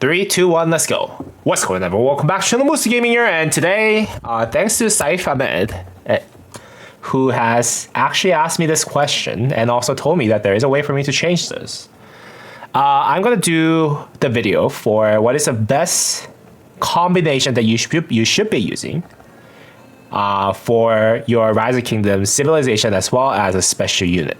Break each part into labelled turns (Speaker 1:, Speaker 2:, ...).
Speaker 1: 3, 2, 1, let's go. What's going on, everyone? Welcome back to the Musi Gaming here, and today, thanks to Saif Ahmed, who has actually asked me this question and also told me that there is a way for me to change this. I'm gonna do the video for what is the best combination that you should be using for your Rise of Kingdoms civilization as well as a special unit.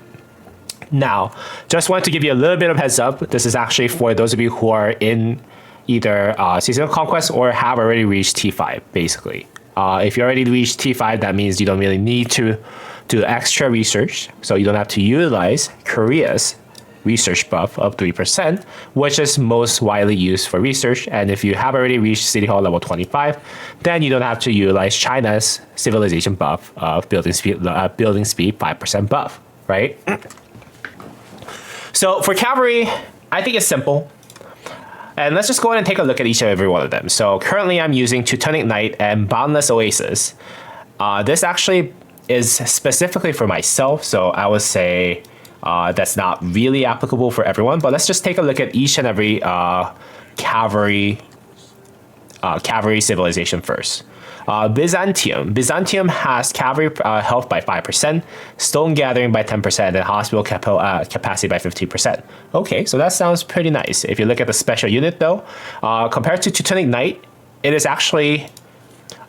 Speaker 1: Now, just wanted to give you a little bit of heads up. This is actually for those of you who are in either Seasonal Conquest or have already reached T5, basically. If you already reached T5, that means you don't really need to do extra research. So you don't have to utilize Korea's research buff of 3%, which is most widely used for research. And if you have already reached City Hall level 25, then you don't have to utilize China's civilization buff of building speed 5% buff, right? So for Cavalry, I think it's simple. And let's just go ahead and take a look at each and every one of them. So currently I'm using Teutonic Knight and Boundless Oasis. This actually is specifically for myself, so I would say that's not really applicable for everyone, but let's just take a look at each and every Cavalry civilization first. Byzantium has cavalry health by 5%, stone gathering by 10%, and hospital capacity by 15%. Okay, so that sounds pretty nice. If you look at the special unit though, compared to Teutonic Knight, it is actually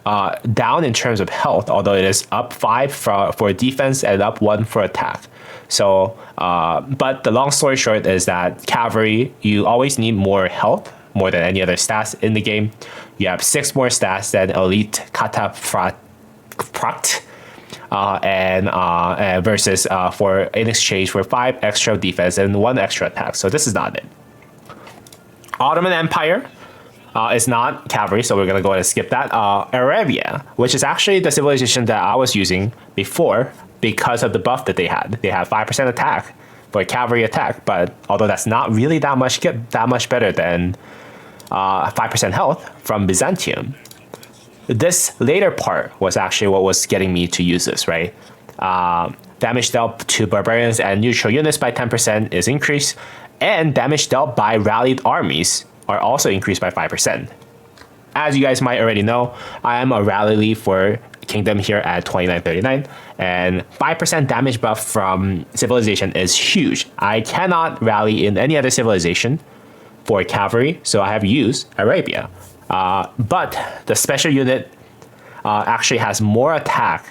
Speaker 1: down in terms of health, although it is up 5 for defense and up 1 for attack. So, but the long story short is that cavalry, you always need more health, more than any other stats in the game. You have 6 more stats than elite Cataphracts, versus for in exchange for 5 extra defense and 1 extra attack. So this is not it. Ottoman Empire is not cavalry, so we're gonna go ahead and skip that. Arabia, which is actually the civilization that I was using before because of the buff that they had. They have 5% attack for cavalry attack, but although that's not really that much better than 5% health from Byzantium. This later part was actually what was getting me to use this, right? Damage dealt to barbarians and neutral units by 10% is increased, and damage dealt by rallied armies are also increased by 5%. As you guys might already know, I am a rally lead for Kingdom here at 2939, and 5% damage buff from civilization is huge. I cannot rally in any other civilization for cavalry, so I have used Arabia. But the special unit actually has more attack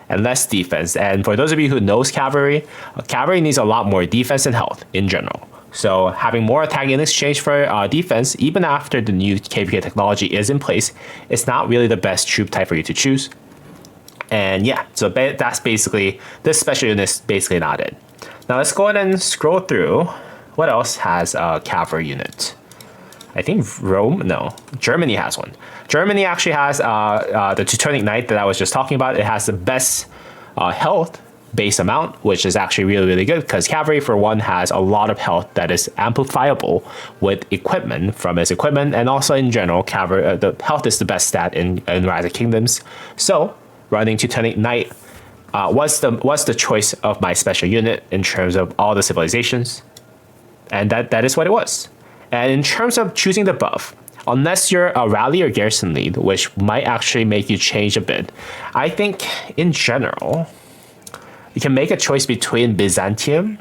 Speaker 1: and less defense. And for those of you who knows cavalry, cavalry needs a lot more defense and health in general. So having more attack in exchange for defense, even after the new KPK technology is in place, it's not really the best troop type for you to choose. And yeah, so that's basically, this special unit is basically not it. Now let's go ahead and scroll through. What else has a cavalry unit? I think Germany has one. Germany actually has the Teutonic Knight that I was just talking about. It has the best health base amount, which is actually really, really good because cavalry, for one, has a lot of health that is amplifiable with equipment from its equipment, and also in general, cavalry, the health is the best stat in Rise of Kingdoms. So running Teutonic Knight was the choice of my special unit in terms of all the civilizations. And that is what it was. And in terms of choosing the buff, unless you're a rally or garrison lead, which might actually make you change a bit, I think in general, you can make a choice between Byzantium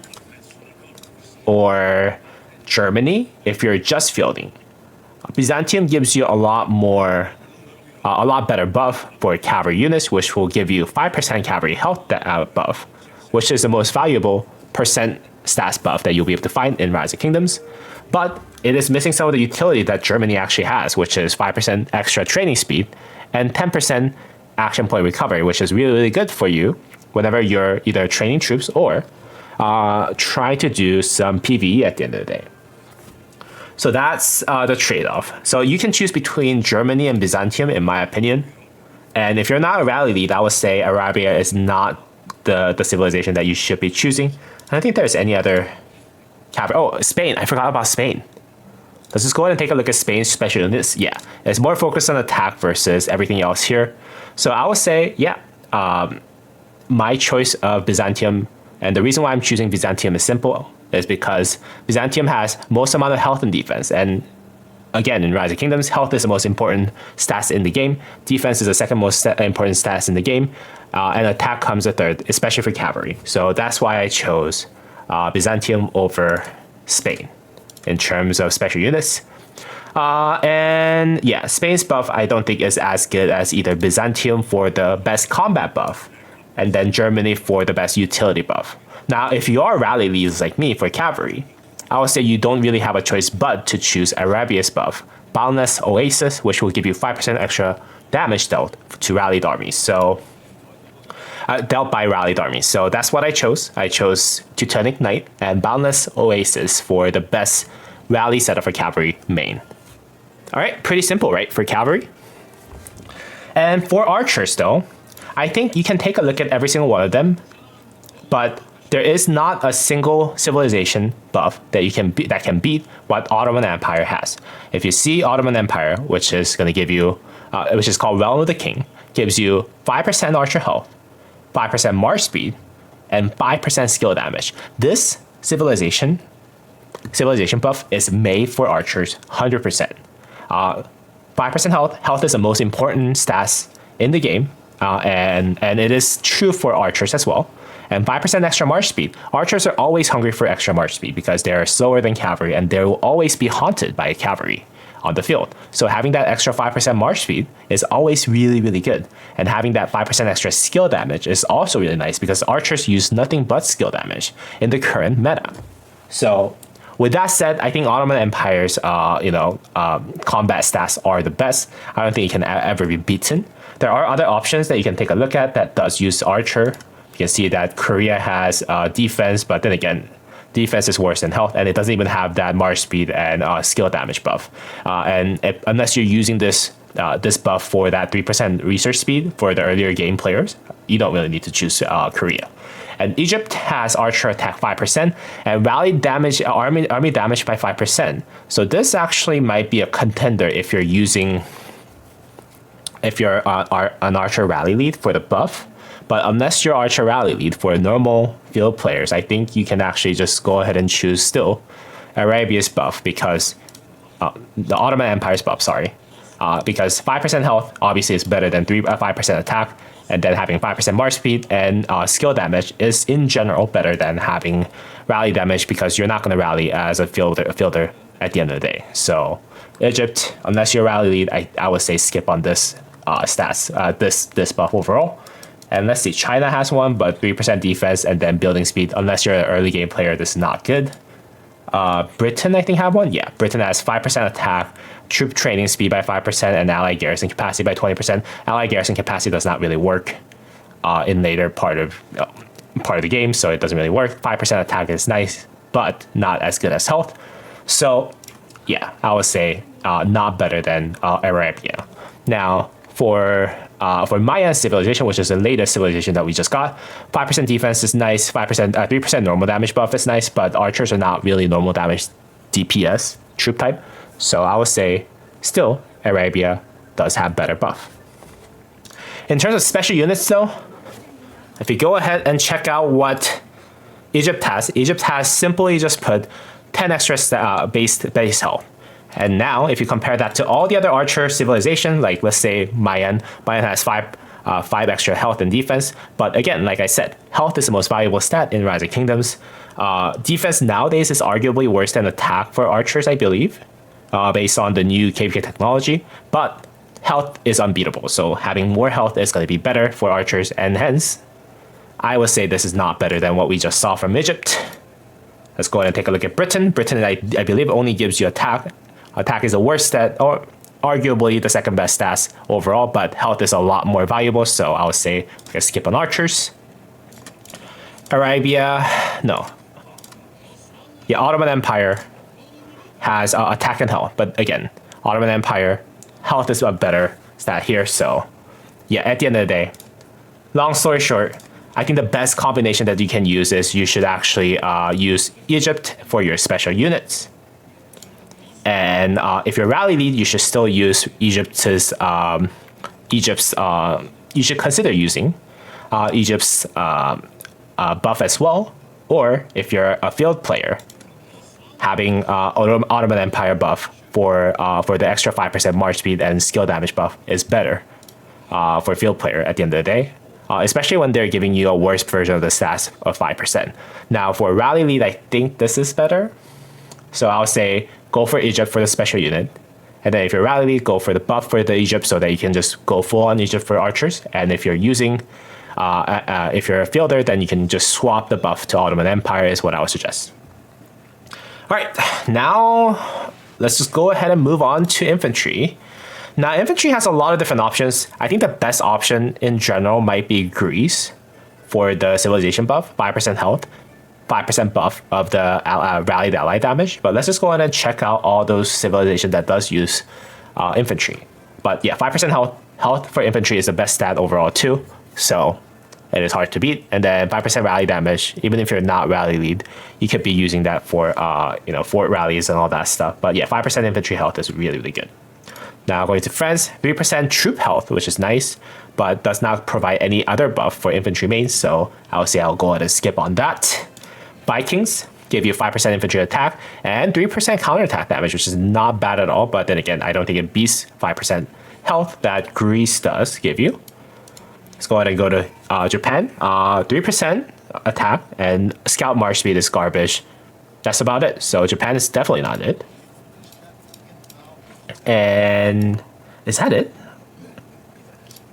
Speaker 1: or Germany if you're just fielding. Byzantium gives you a lot better buff for cavalry units, which will give you 5% cavalry health buff, which is the most valuable percent stats buff that you'll be able to find in Rise of Kingdoms, but it is missing some of the utility that Germany actually has, which is 5% extra training speed and 10% action point recovery, which is really, really good for you whenever you're either training troops or trying to do some PvE at the end of the day. So that's the trade-off. So you can choose between Germany and Byzantium, in my opinion. And if you're not a rally lead, I would say Arabia is not the civilization that you should be choosing. I don't think there's any other cavalry. Oh, Spain. I forgot about Spain. Let's just go ahead and take a look at Spain's special units. Yeah, it's more focused on attack versus everything else here. So I would say, yeah, my choice of Byzantium, and the reason why I'm choosing Byzantium is simple, is because Byzantium has most amount of health and defense, and again, in Rise of Kingdoms, health is the most important stats in the game. Defense is the second most important stats in the game. And attack comes a third, especially for cavalry. So that's why I chose Byzantium over Spain in terms of special units. And yeah, Spain's buff I don't think is as good as either Byzantium for the best combat buff and then Germany for the best utility buff. Now, if you are rally leads like me for cavalry, I would say you don't really have a choice but to choose Arabia's buff, Boundless Oasis, which will give you 5% extra damage dealt to rallied armies. So dealt by rallied armies. So that's what I chose. I chose Teutonic Knight and Boundless Oasis for the best rally setup for cavalry main. All right, pretty simple, right, for cavalry? And for archers, though, I think you can take a look at every single one of them, but there is not a single civilization buff that you can that can beat what Ottoman Empire has. If you see Ottoman Empire, which is going to give you, which is called Realm of the King, gives you 5% archer health, 5% march speed, and 5% skill damage. This civilization buff is made for archers 100%. 5% health. Health is the most important stats in the game, and it is true for archers as well. And 5% extra march speed. Archers are always hungry for extra march speed because they are slower than cavalry, and they will always be haunted by cavalry on the field. So having that extra 5% march speed is always really, really good. And having that 5% extra skill damage is also really nice because archers use nothing but skill damage in the current meta. So with that said, I think Ottoman Empire's combat stats are the best. I don't think it can ever be beaten. There are other options that you can take a look at that does use archer. You can see that Korea has defense, but then again, defense is worse than health, and it doesn't even have that march speed and skill damage buff. Unless you're using this buff for that 3% research speed for the earlier game players, you don't really need to choose Korea. And Egypt has archer attack 5% and rally damage, army damage by 5%. So this actually might be a contender if you're an archer rally lead for the buff. But unless you're archer rally lead for normal field players, I think you can actually just go ahead and choose still Arabia's buff because the Ottoman Empire's buff, because 5% health obviously is better than 5% attack, and then having 5% march speed and skill damage is in general better than having rally damage because you're not going to rally as a fielder at the end of the day. So Egypt, unless you're rally lead, I would say skip on this this buff overall. And let's see, China has one, but 3% defense and then building speed. Unless you're an early game player, this is not good. Britain, I think, have one. Yeah, Britain has 5% attack, troop training speed by 5%, and allied garrison capacity by 20%. Allied garrison capacity does not really work in later part of the game, so it doesn't really work. 5% attack is nice, but not as good as health. So, yeah, I would say not better than Arabia. Now, for Mayan civilization, which is the latest civilization that we just got, 5% defense is nice, 3% normal damage buff is nice, but archers are not really normal damage DPS troop type. So I would say still Arabia does have better buff. In terms of special units though, if you go ahead and check out what Egypt has simply just put 10 extra base health. And now, if you compare that to all the other archer civilization, like let's say Mayan has 5 extra health and defense. But again, like I said, health is the most valuable stat in Rise of Kingdoms. Defense nowadays is arguably worse than attack for archers, I believe, based on the new KVK technology. But health is unbeatable, so having more health is going to be better for archers, and hence, I would say this is not better than what we just saw from Egypt. Let's go ahead and take a look at Britain. Britain, I believe, only gives you attack. Attack is the worst stat, or arguably the second best stats overall, but health is a lot more valuable, so I would say let's skip on archers. Arabia, no. Yeah, Ottoman Empire has attack and health, but again, Ottoman Empire, health is a better stat here, so yeah, at the end of the day, long story short, I think the best combination that you can use is you should actually use Egypt for your special units. And if you're rally lead, you should still use you should consider using Egypt's buff as well. Or if you're a field player, having Ottoman Empire buff for the extra 5% march speed and skill damage buff is better for a field player at the end of the day. Especially when they're giving you a worse version of the stats of 5%. Now for rally lead, I think this is better. So I'll say go for Egypt for the special unit. And then if you're rally lead, go for the buff for the Egypt so that you can just go full on Egypt for archers. And if you're using, if you're a fielder, then you can just swap the buff to Ottoman Empire is what I would suggest. All right, now let's just go ahead and move on to infantry. Now, infantry has a lot of different options. I think the best option in general might be Greece for the civilization buff, 5% health, 5% buff of the rallied ally damage. But let's just go ahead and check out all those civilizations that does use infantry. But yeah, 5% health for infantry is the best stat overall too. So it is hard to beat. And then 5% rally damage, even if you're not rally lead, you could be using that for fort rallies and all that stuff. But yeah, 5% infantry health is really, really good. Now going to France, 3% troop health, which is nice, but does not provide any other buff for infantry mains, so I'll say I'll go ahead and skip on that. Vikings give you 5% infantry attack and 3% counterattack damage, which is not bad at all, but then again, I don't think it beats 5% health that Greece does give you. Let's go ahead and go to Japan, 3% attack and scout march speed is garbage. That's about it, so Japan is definitely not it. And is that it?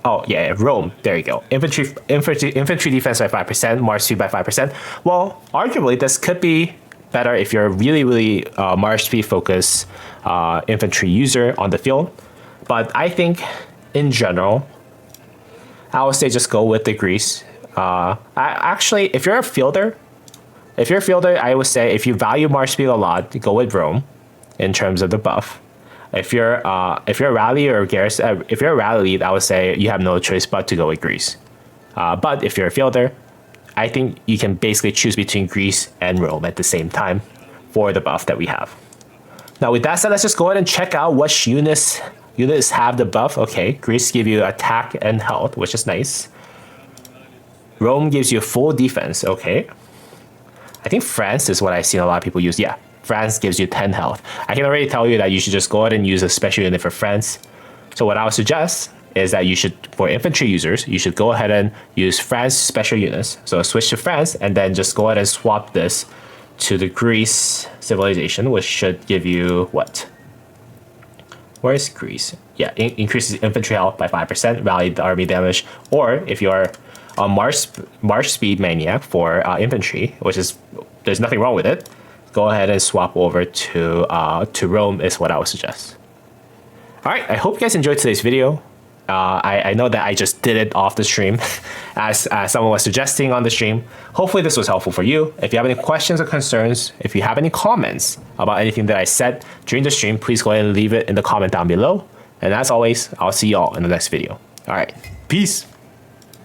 Speaker 1: Oh yeah, Rome. There you go. Infantry defense by 5%, march speed by 5%. Well, arguably this could be better if you're a really march speed focused infantry user on the field. But I think in general, I would say just go with the Greece. Actually, if you're a fielder, I would say if you value march speed a lot, go with Rome in terms of the buff. If you're a rally or garrison, if you're a rally lead, I would say you have no choice but to go with Greece. But if you're a fielder, I think you can basically choose between Greece and Rome at the same time for the buff that we have. Now with that said, let's just go ahead and check out which units have the buff. Okay, Greece gives you attack and health, which is nice. Rome gives you full defense. Okay, I think France is what I've seen a lot of people use. Yeah. France gives you 10 health. I can already tell you that you should just go ahead and use a special unit for France. So what I would suggest is that you should, for infantry users, you should go ahead and use France special units. So switch to France and then just go ahead and swap this to the Greece civilization, which should give you what? Where is Greece? Yeah, increases infantry health by 5%, rallied army damage, or if you're a march speed maniac for infantry, which is, there's nothing wrong with it, go ahead and swap over to Rome is what I would suggest. All right, I hope you guys enjoyed today's video. I know that I just did it off the stream as someone was suggesting on the stream. Hopefully this was helpful for you. If you have any questions or concerns, if you have any comments about anything that I said during the stream, please go ahead and leave it in the comment down below. And as always, I'll see y'all in the next video. All right, peace.